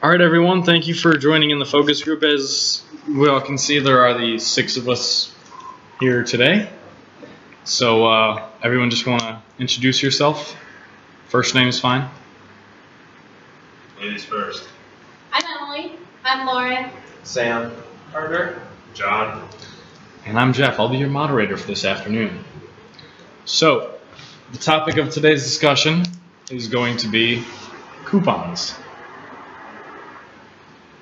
All right, everyone. Thank you for joining in the focus group. As we all can see, there are the 6 of us here today. So everyone just want to introduce yourself. First name is fine. Ladies first. I'm Emily. I'm Lauren. Sam. Carter. John. And I'm Jeff. I'll be your moderator for this afternoon. So the topic of today's discussion is going to be coupons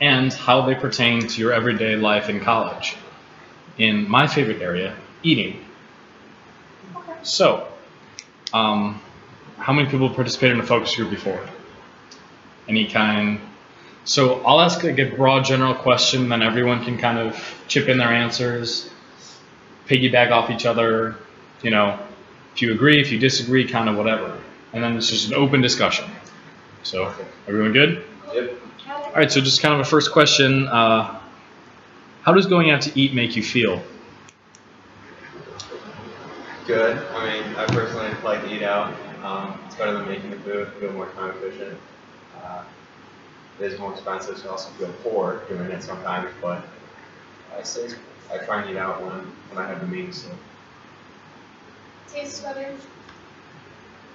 and how they pertain to your everyday life in college. In my favorite area, eating. Okay. So, how many people participated in a focus group before? Any kind? So I'll ask like a broad general question, then everyone can kind of chip in their answers, piggyback off each other, you know, if you agree, if you disagree, kind of whatever. And then it's just an open discussion. So, everyone good? Yep. All right, so just kind of a first question. How does going out to eat make you feel? Good. I mean, I personally like to eat out. It's better than making the food. I feel more time efficient. It is more expensive, so I also feel poor doing it sometimes. But I try and eat out when I have the means. So. Tastes better.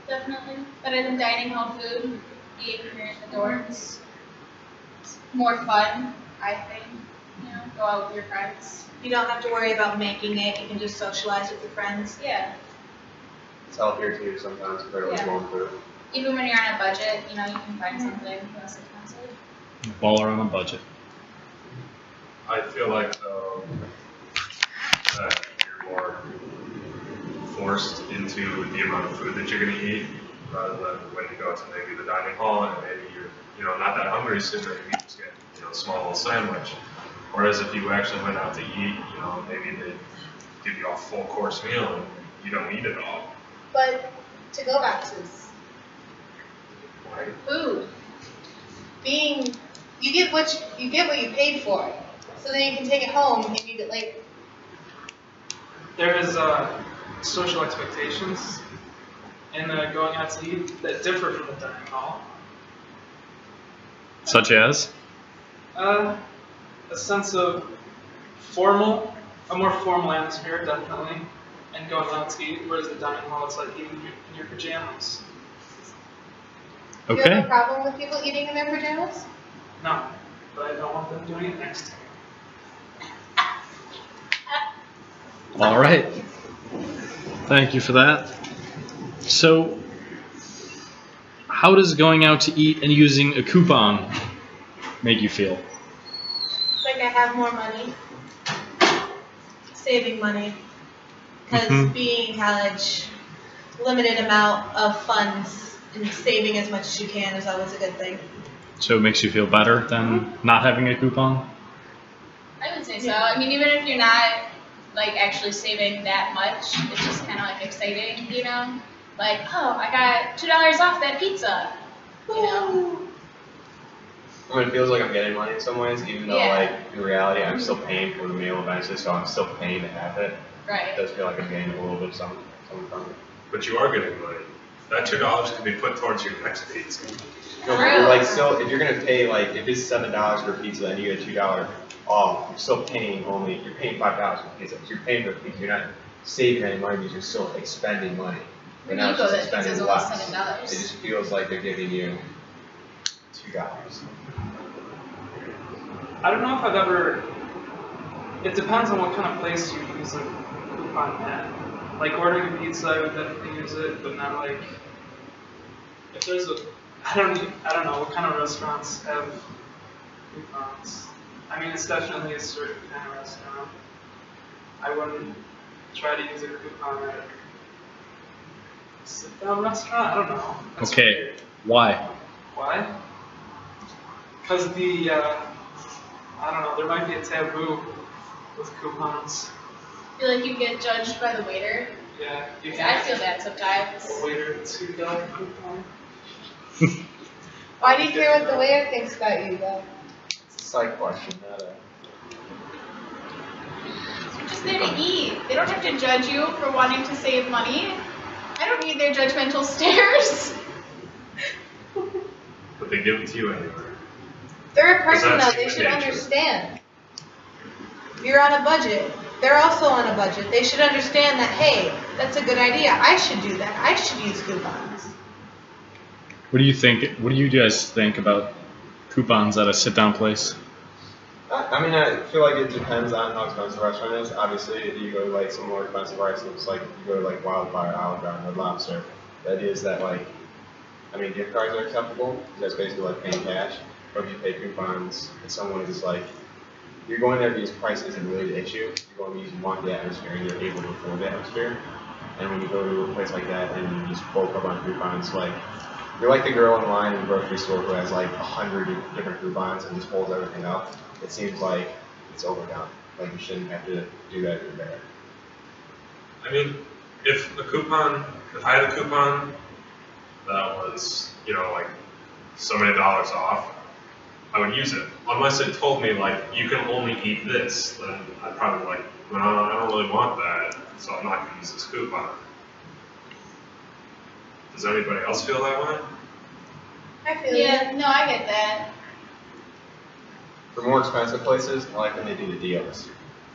Definitely. Better than dining hall food. Eating here in the dorms. It's more fun, I think. You know, go out with your friends. You don't have to worry about making it. You can just socialize with your friends. Yeah. It's healthier too sometimes compared to going food. Even when you're on a budget, you know, you can find something less expensive. Baller on a budget. I feel like that you're more forced into the amount of food that you're going to eat rather than when you go to maybe the dining hall and maybe you're not that hungry, so you just get a small little sandwich. Whereas if you actually went out to eat, maybe they give you a full course meal and you don't eat it all. But to go back to this, Right? food, you get what you paid for, so then you can take it home and eat it later. There is social expectations in going out to eat that differ from the dining hall. Such as? A sense of a more formal atmosphere, definitely, and going out to eat, whereas the dining hall, it's like eating in your pajamas. Do you have Okay. a problem with people eating in their pajamas? No, but I don't want them doing it next time. All right. Thank you for that. So, how does going out to eat and using a coupon make you feel? Like I have more money, saving money, because Mhm. being in college, limited amount of funds and saving as much as you can is always a good thing. So it makes you feel better than not having a coupon? I would say so. I mean, even if you're not like actually saving that much, it's just kind of like exciting, you know? Like, oh, I got $2 off that pizza, you know? I mean, it feels like I'm getting money in some ways, even though, Yeah. like, in reality, I'm still paying for the meal eventually, so I'm still paying to have it. It Right. does feel like I'm getting a little bit something from it. But you are getting money. That $2 could be put towards your next pizza. No, but you're like still, if you're gonna pay like if it's $7 for pizza and you get $2 off, you're still paying you're paying $5 for pizza. So you're paying for pizza. You're not saving any money because you're still expending money. When But now you it's go, just that expending pizza's almost less. $7. It just feels like they're giving you $2. I don't know if I've ever. It depends on what kind of place you use a coupon at. Like ordering a pizza, I would definitely use it, but not like if there's I don't know what kind of restaurants have coupons. I mean, it's definitely a certain kind of restaurant. I wouldn't try to use a coupon at a sit-down restaurant. I don't know. That's Okay. weird. Why? Why? Because I don't know, there might be a taboo with coupons. I feel like you get judged by the waiter. Yeah, you I feel that sometimes. a waiter $2 coupon. Why do you care what the waiter thinks about you, though? It's a side question, not a. You're just there to eat. They don't have to judge you for wanting to save money. I don't need their judgmental stares. But they give it to you anyway. They're a person that's though, they should human nature. understand. You're on a budget. They're also on a budget. They should understand that, hey, that's a good idea. I should do that. I should use coupons. What do you think? What do you guys think about coupons at a sit-down place? I mean, I feel like it depends on how expensive the restaurant is. Obviously, you go to like some more expensive restaurants, like you go to like Wildfire, Olive Garden, Red Lobster. The idea is that like, I mean, gift cards are acceptable because that's basically like paying cash. But if you pay coupons, in some ways it's like you're going there because price isn't really the issue. You're going because you want the atmosphere and you're able to afford the atmosphere. And when you go to a place like that and you just bulk up on coupons, like you're like the girl in line in the grocery store who has like 100 different coupons and just pulls everything up. It seems like it's overdone. Like you shouldn't have to do that if you're there. I mean, if I had a coupon that was, you know, like so many dollars off, I would use it. Unless it told me like you can only eat this, then I'd probably like, no, I don't really want that, so I'm not gonna use this coupon. Does anybody else feel that way? I feel Yeah, no, I get that. For more expensive places, I like when they do the deals.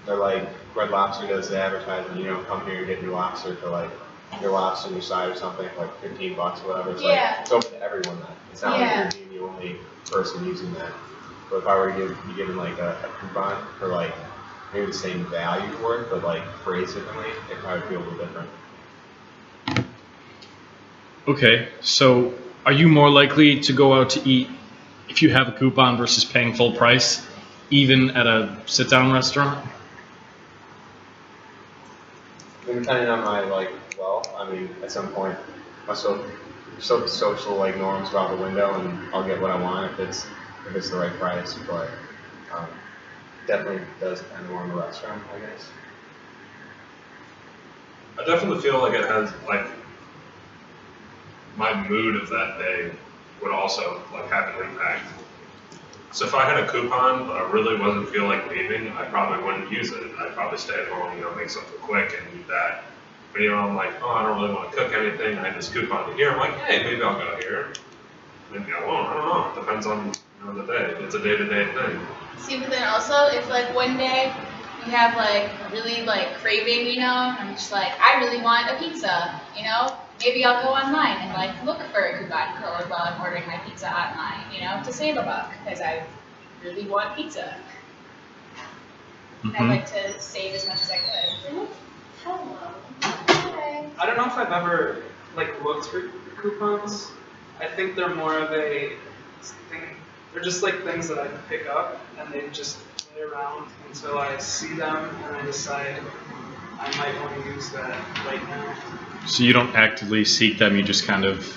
They're like, Red Lobster does the advertisement, you know, come here and get your lobster for like, your lobster and your side or something for like $15 or whatever. It's Yeah. like, it's open to everyone then. It's not Yeah. like you're being the only person using that. But if I were to be given like a coupon for like, maybe the same value for it, but like phrased differently, it probably feel a little different. Okay, so are you more likely to go out to eat if you have a coupon versus paying full price, even at a sit-down restaurant? And depending on my like wealth, I mean, at some point, my social like norms go out the window, and I'll get what I want if it's the right price. But definitely does depend more on the restaurant, I guess. I definitely feel like it has like my mood of that day would also like have an impact. So if I had a coupon but I really wasn't feel like leaving, I probably wouldn't use it. I'd probably stay at home, you know, make something quick and eat that. But you know, I'm like, oh, I don't really want to cook anything. I have this coupon here. I'm like, hey, maybe I'll go here. Maybe I won't. I don't know. It depends on, you know, the day. It's a day-to-day thing. See, but then also, if like one day you have like really like craving, you know, and I'm just like, I really want a pizza, you know, maybe I'll go online and like look for a coupon code while I'm ordering my pizza online, you know, to save $1 because I really want pizza. I'd like to save as much as I could. Hello. Hi. I don't know if I've ever like looked for coupons. I think they're more of a thing. They're just like things that I pick up and they just play around until I see them and I decide I might want to use that right now. So you don't actively seek them, you just kind of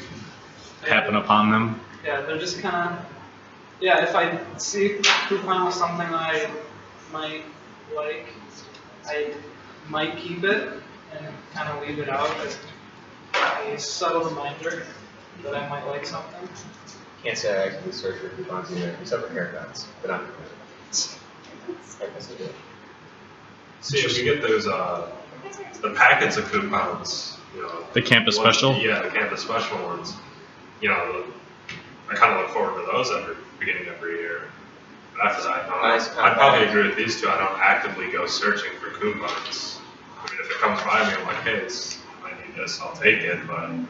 happen upon them? Yeah, they're just kind of, yeah, if I see a coupon with something that I might like, I might keep it and kind of leave it out as a subtle reminder that I might like something. Can't say I actively search for coupons either, except for haircuts, but not haircuts. Haircuts I do. See, if you get those, the packets of coupons, you know. The campus ones- special? Yeah, the campus special ones. You know, I kind of look forward to those beginning of every year. But after that, I'd probably agree with these two. I don't actively go searching for coupons. I mean, if it comes by me, I'm like, hey, I need this, I'll take it. But I'm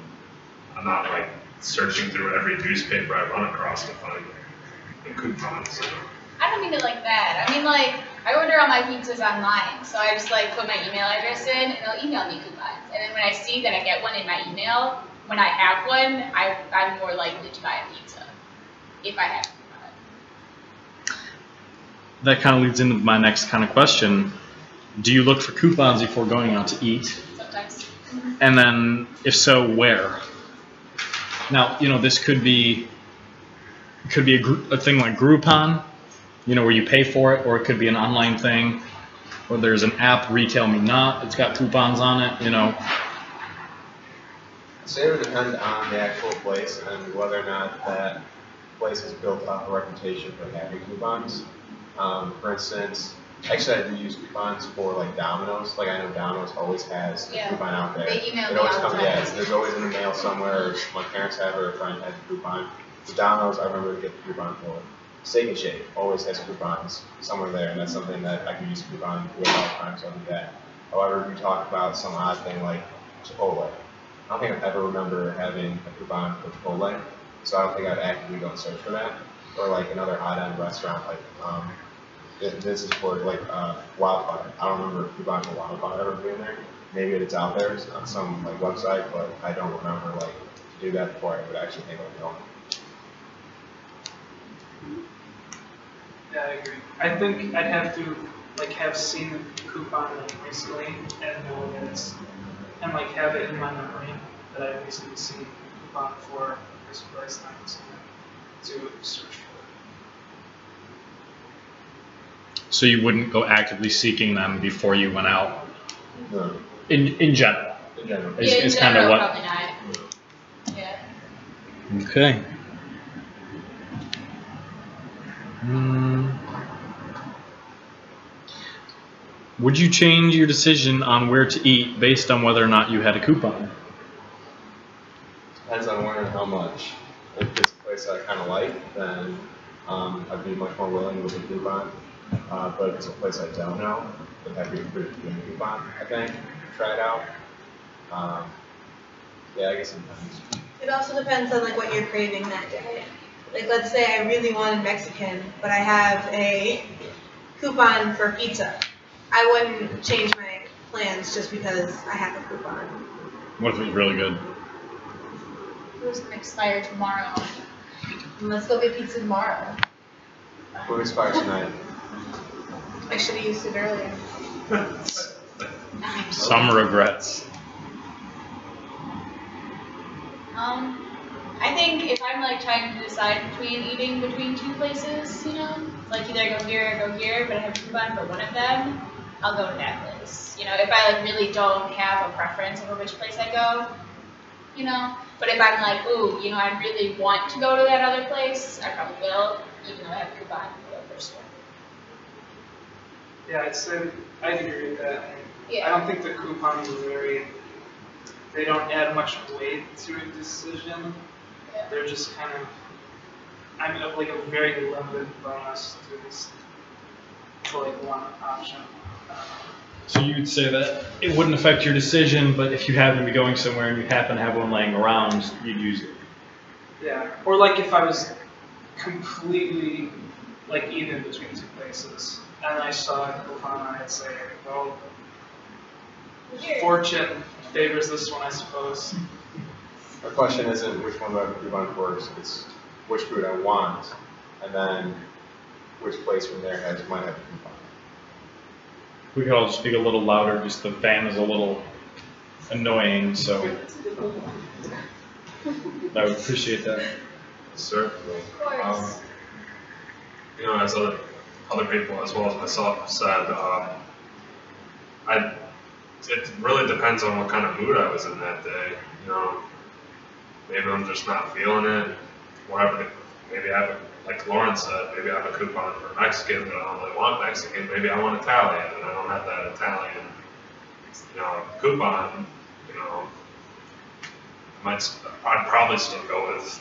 not like searching through every newspaper I run across to find the coupons. I don't mean it like that. I mean like, I order all my pizzas online, so I just like put my email address in and they'll email me coupons. And then when I see that I get one in my email, when I have one, I'm more likely to buy a pizza if I have a coupon. That kind of leads into my next kind of question. Do you look for coupons before going out to eat? Sometimes. And then, if so, where? Now, you know, this could be a thing like Groupon, you know, where you pay for it, or it could be an online thing, or there's an app, Retail Me Not, it's got coupons on it, you know. So it would depend on the actual place and whether or not that place has built up a reputation for having coupons. For instance, actually I do use coupons for like Domino's. Like I know Domino's always has a coupon out there. They email It me always all the comes, time. yeah, there's always in the mail somewhere, or my parents have it, or a friend has a coupon. So Domino's, I remember to get the coupon for it. Steak and Shake always has coupons somewhere there, and that's something that I can use a coupon with all times so I do that. However, if you talk about some odd thing like Chipotle, I don't think I've ever remember having a coupon for Chipotle, so I don't think I'd actively go and search for that. Or like another odd-end restaurant, like this is for like Wildfire. I don't remember a coupon for Wildfire ever being there. Maybe it's out there on some like website, but I don't remember like to do that before I would actually think of going. Yeah, I agree. I think I'd have to like have seen the coupon like recently and know that it's and like have it in my memory that I've recently seen the coupon for this price times to search for So you wouldn't go actively seeking them before you went out? No. In general? In general. Is kind of what... Probably not. Yeah. Okay. Would you change your decision on where to eat based on whether or not you had a coupon? Depends on where and how much. If it's a place that I kind of like, then I'd be much more willing with a coupon. But if it's a place I don't know, then I'd be pretty good with a coupon, I think. Try it out. Yeah, I guess it depends. It also depends on like what you're craving that day. Like let's say I really wanted Mexican, but I have a coupon for pizza. I wouldn't change my plans just because I have a coupon. What if it was really good? It was gonna expire tomorrow. Let's go get pizza tomorrow. What expires tonight? I should have used it earlier. Some regrets. I think if I'm like trying to decide eating between two places, you know, like either go here or go here, but I have a coupon for one of them, I'll go to that place. You know, if I like really don't have a preference over which place I go, you know. But if I'm like, ooh, you know, I really want to go to that other place, I probably will, even though I have a coupon for the first one. Yeah, I'd agree with that. Yeah. I don't think the coupons are they don't add much weight to a decision. Yeah. They're just kind of, like a very limited bonus to like one option. So you'd say that it wouldn't affect your decision, but if you happen to be going somewhere and you happen to have one laying around, you'd use it. Yeah, or like if I was completely like even between two places, and I saw a coupon, I'd say, well, fortune favors this one, I suppose. The question isn't which one do I have a coupon for, it's which food I want, and then which place from there might have a coupon. We could all speak a little louder, just the fan is a little annoying, so I would appreciate that. Certainly. Of course. You know, as other people as well as myself said, it really depends on what kind of mood I was in that day. You know, maybe I'm just not feeling it. Whatever. Maybe I have like Lauren said, maybe I have a coupon for Mexican, but I don't really want Mexican. Maybe I want Italian, and I don't have that Italian, you know, coupon. You know, I'd probably still go with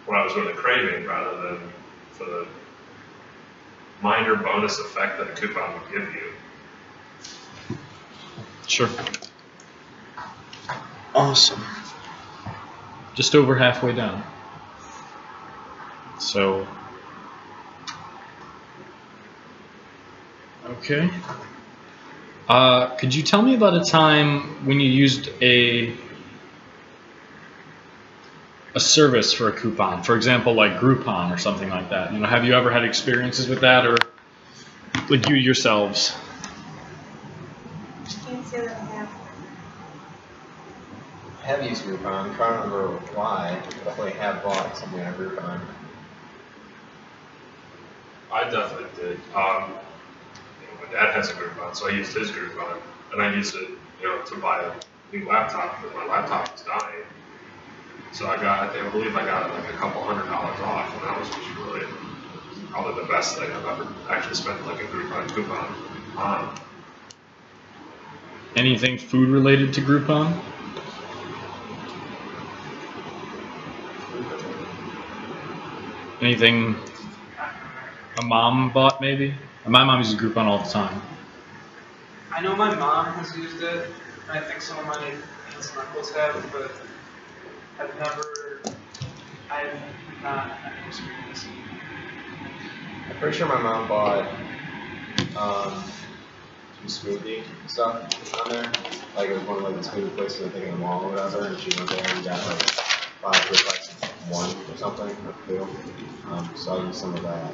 what I was really craving rather than for the minor bonus effect that a coupon would give you. Sure. Awesome. Just over halfway down. So, okay. Could you tell me about a time when you used a service for a coupon? For example, like Groupon or something like that. You know, have you ever had experiences with that, or like you yourselves? Can't say that I have. I have used Groupon. I'm trying to remember why. I definitely have bought something on Groupon. I definitely did. You know, my dad has a Groupon, so I used his Groupon, and I used it, you know, to buy a new laptop because my laptop was dying. So I believe I got like a couple $100 off, and that was just really probably the best thing I've ever actually spent like a Groupon coupon on. Anything food related to Groupon? Anything a mom bought maybe? My mom uses Groupon all the time. I know my mom has used it, and I think some of my aunts and uncles have, but I've not had any experience. I'm pretty sure my mom bought some smoothie stuff on there. Like it was one of like the smoothie places I think in the mall or whatever, and she went there and got like 5 for like 1 or something or 2. So I used some of that.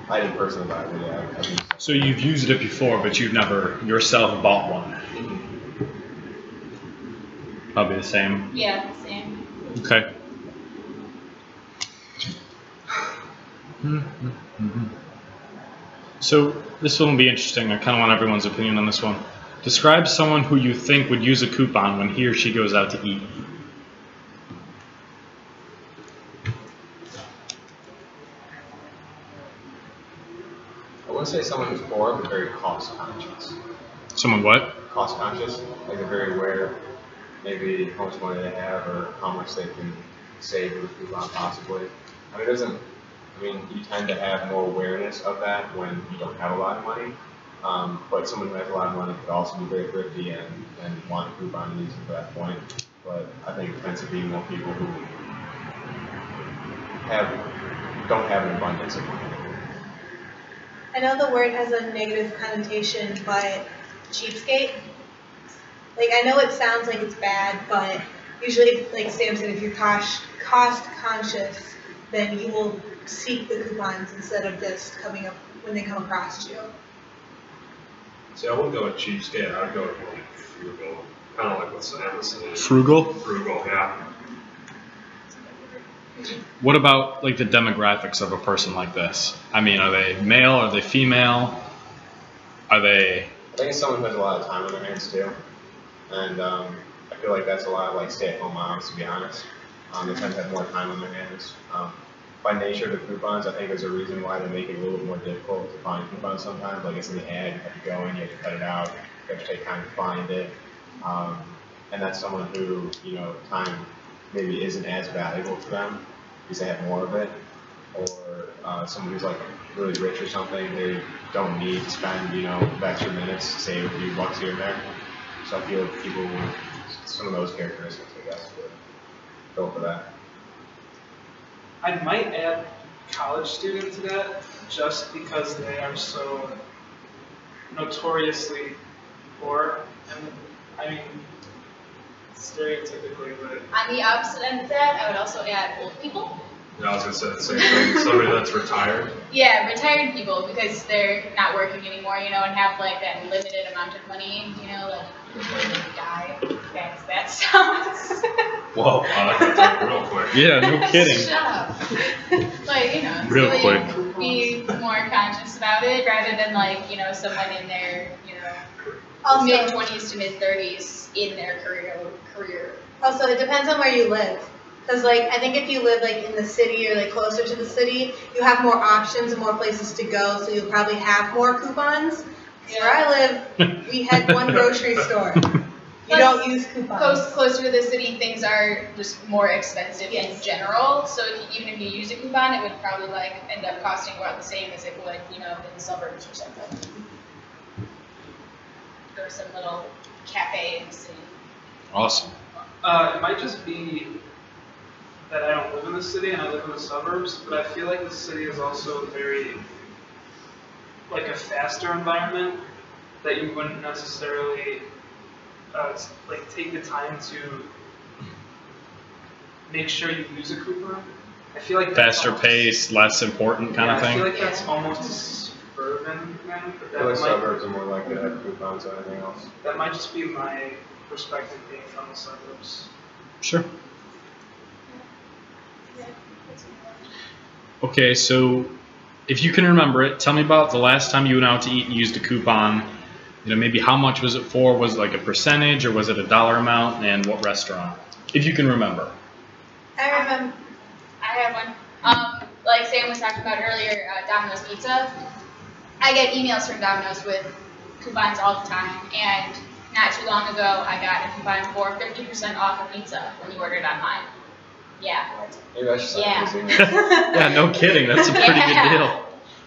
I didn't personally buy it, but yeah, I've used it. So you've used it before, but you've never yourself bought one. Probably the same. Yeah, same. Okay. So this one will be interesting. I kind of want everyone's opinion on this one. Describe someone who you think would use a coupon when he or she goes out to eat. I wouldn't say someone who's poor, but very cost conscious. Someone what? Cost conscious, like they're very aware, maybe how much money they have or how much they can save with a coupon possibly. I mean, you tend to have more awareness of that when you don't have a lot of money. But someone who has a lot of money could also be very thrifty and want a coupon and use it for that point. But I think it tends to be more people who don't have an abundance of money. I know the word has a negative connotation, but cheapskate. Like, I know it sounds like it's bad, but usually, like Sam said, if you're cost conscious, then you will seek the coupons instead of just coming up when they come across you. See, I wouldn't go with cheapskate. I would go with like frugal, kind of like what Sam was saying. Frugal? Frugal, yeah. What about like the demographics of a person like this? I mean, are they male? Are they female? Are they? I think it's someone who has a lot of time on their hands too, and I feel like that's a lot of like stay-at-home moms, to be honest. They tend to have more time on their hands. By nature of the coupons, I think there's a reason why they make it a little bit more difficult to find coupons sometimes. Like it's in the ad, you have to go in, you have to cut it out, you have to take time to find it, and that's someone who time maybe isn't as valuable to them because they have more of it, or someone who's like really rich or something, they don't need to spend extra minutes to save a few bucks here and there. So I feel like people with some of those characteristics, I guess, would go for that. I might add college student to that just because they are so notoriously poor, and I mean stereotypically, but On the opposite end of that, I would also add old people. Yeah, I was gonna say the same thing. Somebody that's retired. Yeah, retired people because they're not working anymore, and have like that limited amount of money, like before they die. That's that sounds. Whoa, I got that real quick. Yeah, no kidding. Shut up. Like, Real so quick. be more conscious about it rather than like, someone in their, Also, mid-20s to mid-30s in their career. Also, it depends on where you live. Because, I think if you live, in the city or, closer to the city, you have more options and more places to go, so you'll probably have more coupons. Yeah. Where I live, we had one grocery store. You don't use coupons. Closer to the city, things are just more expensive in general. So even if you use a coupon, it would probably end up costing about the same as it would, in the suburbs or something. Or some little cafe in the city. Awesome. it might just be that I don't live in the city and I live in the suburbs, but I feel like the city is also very, a faster environment that you wouldn't necessarily, take the time to make sure you use a coupon. I feel like Faster pace, less important kind of thing. I feel like that's almost a suburban thing, but I feel like suburbs are more likely to have coupons than anything else. that might just be my perspective being from the suburbs. Sure. Okay, so if you can remember it, tell me about the last time you went out to eat and used a coupon. Maybe how much was it for? Was it like a percentage or was it a dollar amount? And what restaurant? If you can remember. I remember. I have one. Like Sam was talking about earlier, Domino's Pizza. I get emails from Domino's with coupons all the time, and not too long ago, I got a coupon for 50% off a pizza when you ordered online. Yeah. Maybe I should start Yeah. using it. Yeah, no kidding. That's a pretty good deal.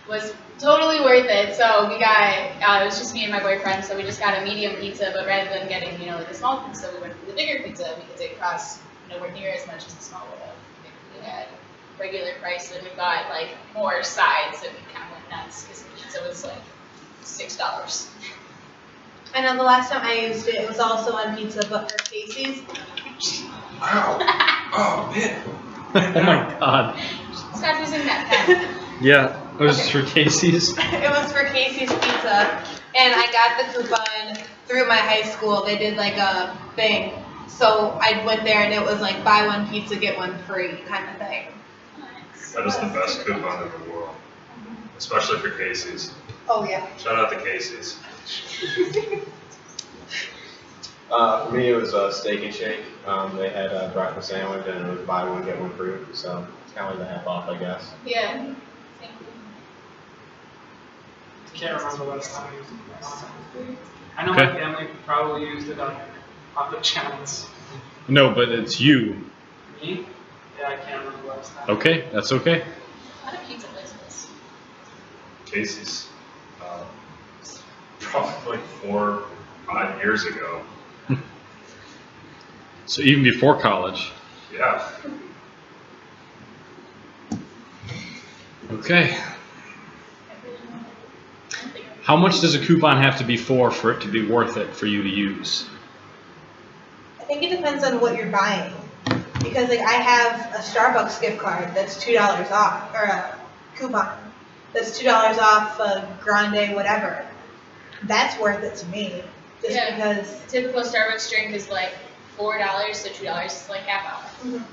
Was totally worth it. So we got, it was just me and my boyfriend, so we just got a medium pizza, but rather than getting, like a small pizza, we went for the bigger pizza because it cost nowhere near as much as the small would have. We had regular price, and we got like more sides, and we kind of went nuts because the pizza was like $6. I know the last time I used it, it was also on pizza, but for Casey's. Wow. Oh, man. Oh my god. Stop using that pen. Yeah, it was for Casey's. It was for Casey's Pizza, and I got the coupon through my high school. They did like a thing, so I went there and it was like buy one pizza get one free kind of thing. That is the best coupon in the world, especially for Casey's. Oh yeah. Shout out to Casey's. For me, it was a Steak and Shake. They had a breakfast sandwich and it was buy one get one free, so it's kind of like the half off, I guess. Yeah. Can't remember last time I used it. I know Okay. my family probably used it on the channels. No, but it's you. Me? Yeah, I can't remember last time. Okay, that's okay. A lot of pizza places. Casey's. Probably like 4 or 5 years ago. So even before college. Yeah. Okay. How much does a coupon have to be for it to be worth it for you to use? I think it depends on what you're buying, because like I have a Starbucks gift card that's $2 off, or a coupon that's $2 off a grande whatever. That's worth it to me, just Yeah. because. Typical Starbucks drink is like $4, so $2 is like half off. Mhm.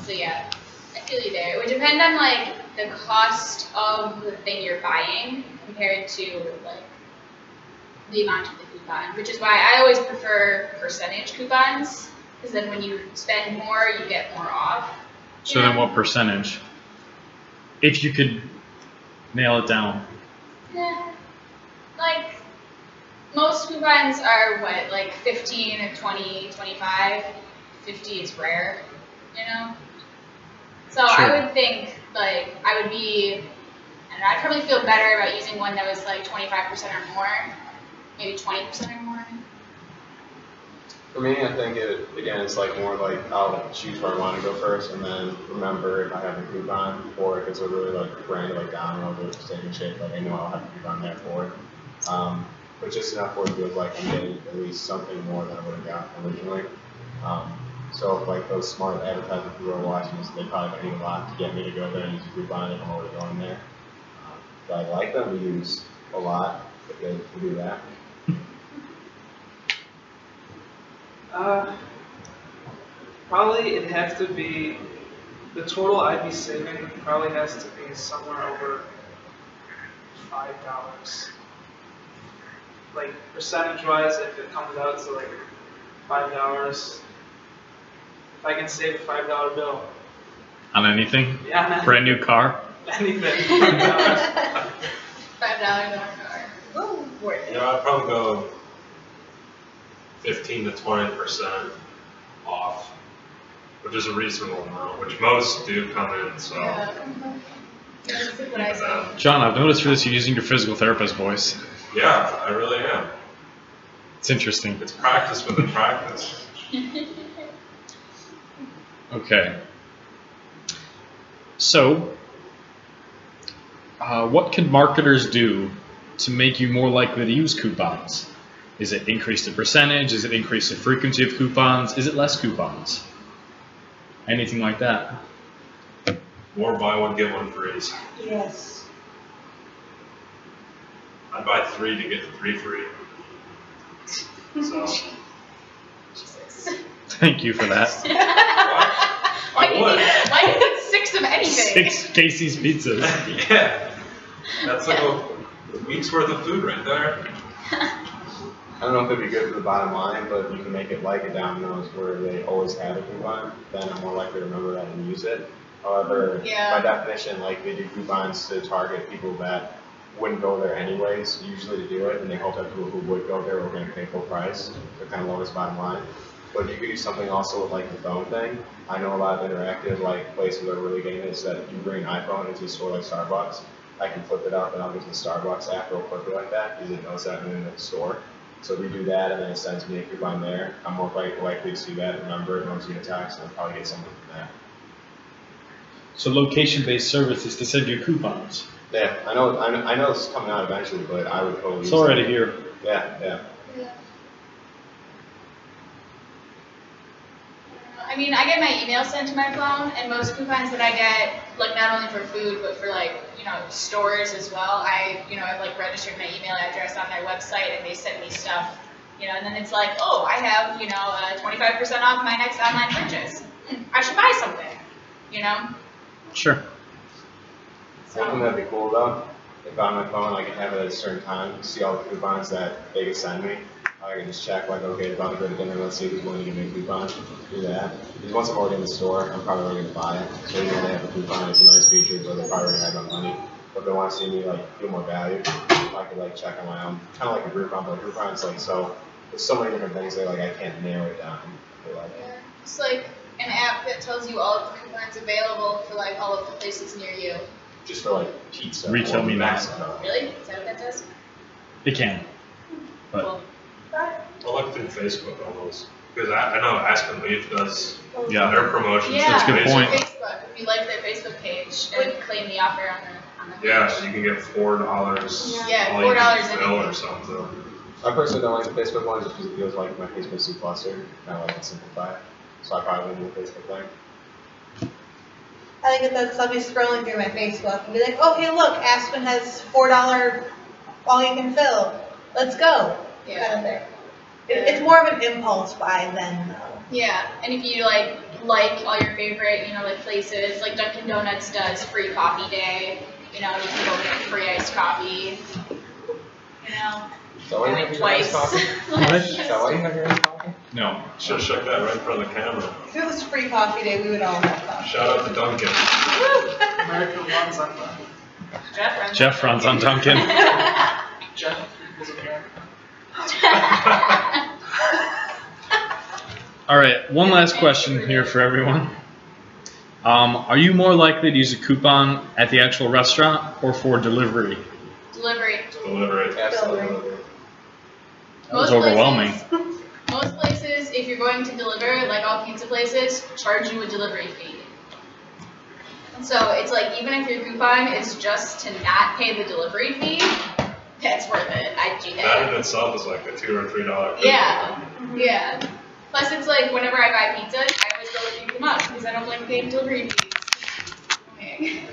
So yeah, I feel you there. It would depend on like the cost of the thing you're buying compared to like the amount of the coupon, which is why I always prefer percentage coupons, because then when you spend more, you get more off. So then what percentage? If you could nail it down. Yeah. Like, most coupons are what, like 15 or 20, 25? 50 is rare, you know? So Sure. I would think, like, I would be, I don't know, I'd probably feel better about using one that was like 25% or more, maybe 20% or more. For me, I think it's like more like I'll choose where I want to go first, and then remember if I have a coupon, or if it's a really like brand like Domino's or Steak and Shake, like I know I'll have a coupon there for it. But just enough where it feels like I'm getting at least something more than I would have got originally. So if like those smart advertisers who are watching this, they probably don't need a lot to get me to go there and use a coupon if I'm already going there. But I'd like them to use a lot if they can do that. Probably it has to be, the total I'd be saving probably has to be somewhere over $5. Like percentage wise, if it comes out to like $5, if I can save a $5 bill. On anything? Yeah, Brand new car? anything. $5. $5 on a car. Ooh, worth it. I'd probably go 15 to 20% off, which is a reasonable amount, which most do come in, so. Yeah. That's what I say. John, I've noticed for this you're using your physical therapist voice. Yeah, I really am. It's interesting. It's practice within practice. Okay. So, what can marketers do to make you more likely to use coupons? Is it increase the percentage? Is it increase the frequency of coupons? Is it less coupons? Anything like that? More buy one, get one frees. Yes. I'd buy 3 to get 3 free. So, Jesus. Thank you for that. Why I do you would. need 6 of anything? 6 Casey's pizzas. Yeah. That's like a week's worth of food right there. I don't know if it'd be good for the bottom line, but if you can make it like a Domino's where they always have a coupon, then I'm more likely to remember that and use it. However, Yeah. by definition, like they do coupons to target people that wouldn't go there anyways, usually to do it, and they hope that people who would go there are going to pay full price. So kind of lowest bottom line. But you could do something also with like the phone thing. I know a lot of interactive like places are really getting this, that you bring an iPhone into a store like Starbucks, I can flip it up and I'll use the Starbucks app real quickly like that because it knows that I'm in the store. So if we do that and then it sends me a coupon there, I'm more likely to see that, remember it, knows you a text, and I'll probably get something from that. So location-based services to send you coupons. Yeah, I know it's coming out eventually, but I would totally. It's already here. Yeah. I mean, I get my email sent to my phone, and most coupons that I get, like not only for food, but for like, stores as well. I've like registered my email address on their website, and they send me stuff, and then it's like, oh, I have, 25% off my next online purchase. I should buy something, Sure. One thing that'd be cool though, if on my phone I can have it at a certain time, see all the coupons that they can send me. I can just check like, okay, about to go to dinner, let's see who's willing to give me a coupon. Do that. Because once I'm already in the store, I'm probably already going to buy it. So even though they have a coupon, it's a nice feature, but they're probably already have my money. But if they want to see me like feel more value, I could like check on my own. Kind of like a Groupon, but Groupon's like so. There's so many different things that like I can't narrow it down. Yeah, it's like an app that tells you all of the coupons available for like all of the places near you. Just for like pizza. Retail me now. Really? Is that what that does? It can. But Cool. I'll look through Facebook almost. Because I know Aspen Leaf does yeah. their promotions. Yeah, That's a good point. Facebook. If you like their Facebook page and claim the offer on the page. Yeah, so you can get $4. Yeah, all you $4 can fill anything. or something. I personally don't like the Facebook one just because it feels like my Facebook's too clustered. Kind of like it simplified. So I probably wouldn't do the Facebook thing. I think it's I'll be scrolling through my Facebook and be like, okay, look, Aspen has $4 all you can fill. Let's go. Yeah. Kind of thing. It's more of an impulse buy than though. Yeah, and if you like all your favorite, like places, like Dunkin' Donuts does free coffee day, you can go get free iced coffee, So why do you have your iced coffee? Is that why you have your iced coffee? no. Should have shook that right in front of the camera. If it was free coffee day, we would all have coffee. Shout out to Duncan. America runs on that. Jeff runs on Duncan. Jeff equals America. All right, one last question here for everyone. Are you more likely to use a coupon at the actual restaurant or for delivery? Delivery. Delivery. Absolutely. That was overwhelming. Most places, if you're going to deliver, like all pizza places, charge you a delivery fee. So it's like, even if your coupon is just to not pay the delivery fee, that's worth it. I'd do That that. in itself is like a $2 or $3 fee. Yeah. Plus, it's like whenever I buy pizza, I always go and pick them up because I don't like paying delivery fees. Okay.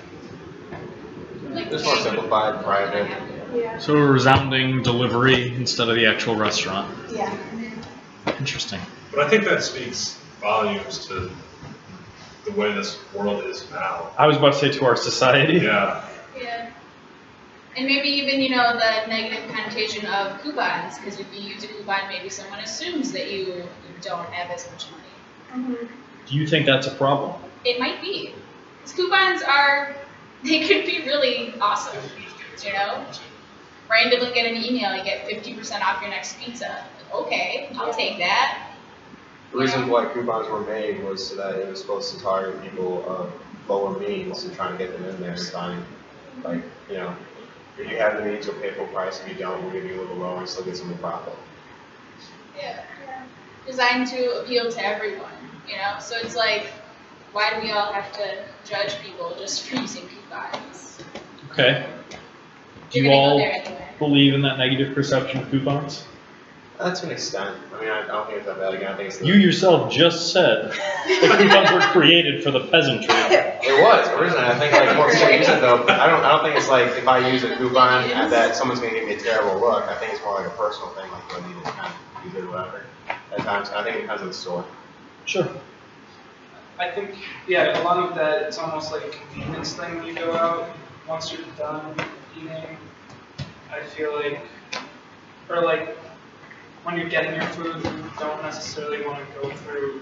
Like, Just more simplified, private. Yeah. So a resounding delivery instead of the actual restaurant. Yeah. Interesting. But I think that speaks volumes to the way this world is now. I was about to say to our society. Yeah. Yeah. And maybe even, the negative connotation of coupons, because if you use a coupon, maybe someone assumes that you don't have as much money. Mm-hmm. Do you think that's a problem? It might be. Because coupons they could be really awesome, Randomly get an email, you get 50% off your next pizza. Okay, I'll take that. The reason why coupons were made was so that it was supposed to target people of lower means and trying to get them in there and find, like, if you have the means, you'll pay full price. If you don't, we'll give you a little lower and still get some profit. Yeah. Designed to appeal to everyone, So it's like, why do we all have to judge people just for using coupons? Okay. Do You're you gonna go all there anyway. believe in that negative perception of coupons? To an extent. I mean, I don't think it's that bad. Again, I think it's You yourself just said that coupons were created for the peasantry. It was originally. I think like more people use it though. But I don't think it's like if I use a coupon that someone's gonna give me a terrible look. I think it's more like a personal thing, like I need to kind of use it or whatever. At times, I think it depends on the store. Sure. I think, a lot of that, it's almost like a convenience thing when you go out. Once you're done eating, I feel like, or like, when you're getting your food, you don't necessarily want to go through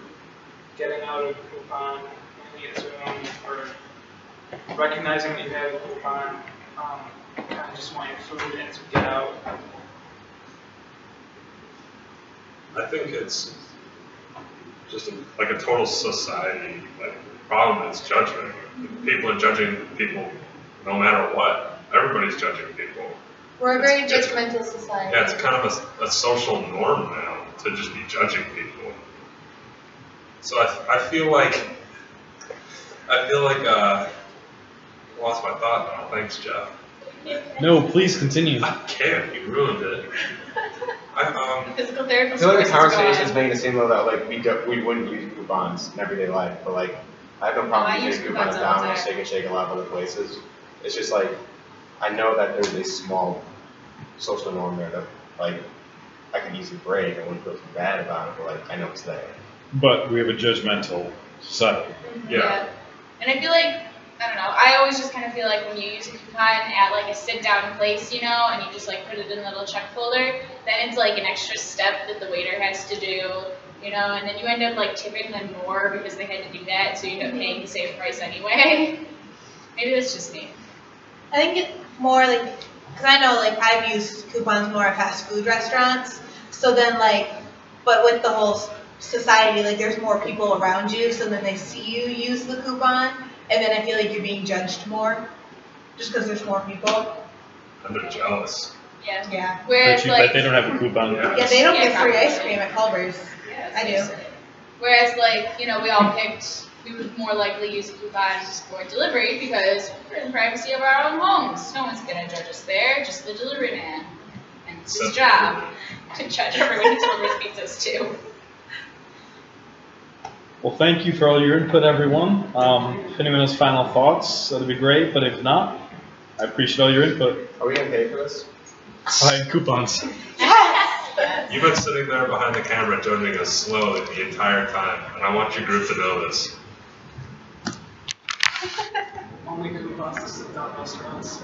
getting out a coupon, handing it to them, or recognizing that you have a coupon. You kind of just want your food and to get out. I think it's just like a total society problem is judgment. People are judging people no matter what. everybody's judging people. We're a very It's- judgmental society. Yeah, it's kind of a social norm now to just be judging people. So I feel like lost my thought now. Thanks, Jeff. No, please continue. I can't. You ruined it. Physical I therapist. feel like courses the go conversation's on. making it seem though that like we wouldn't use coupons in everyday life, but like I have no I problem use using coupons coupons all the down or time. Shake and Shake a lot of other places. It's just like I know that there's a small social norm there that like I could easily break. I wouldn't feel too bad about it, but like I know it's there. But we have a judgmental society. Yeah. And I feel like, I don't know, I always just kind of feel like when you use a coupon at like a sit down place, you know, and you just like put it in the little check folder, then it's like an extra step that the waiter has to do, you know, and then you end up like tipping them more because they had to do that, so you end up paying the same price anyway. Maybe that's just me. I think it's more like, because I know like I've used coupons more at fast food restaurants, so then like, but with the whole society, like there's more people around you, so then they see you use the coupon, and then I feel like you're being judged more, just because there's more people. And they're jealous. Yeah. Yeah. Whereas Bet like, they don't have a coupon. Yeah. Yeah, they don't Yeah, get free ice probably. cream at Culver's. yeah, I do. seriously. Whereas like, you know, we all picked, we would more likely use a coupon for delivery because we're in the privacy of our own homes. No one's gonna judge us there, just the delivery man. And it's his job to judge everyone who delivers pizzas too. Well, thank you for all your input, everyone. If anyone has final thoughts, that'd be great. But if not, I appreciate all your input. Are we gonna pay for this? Buying coupons. Yes! You've been sitting there behind the camera judging us slowly the entire time, and I want your group to know this. Only coupons to sit down restaurants.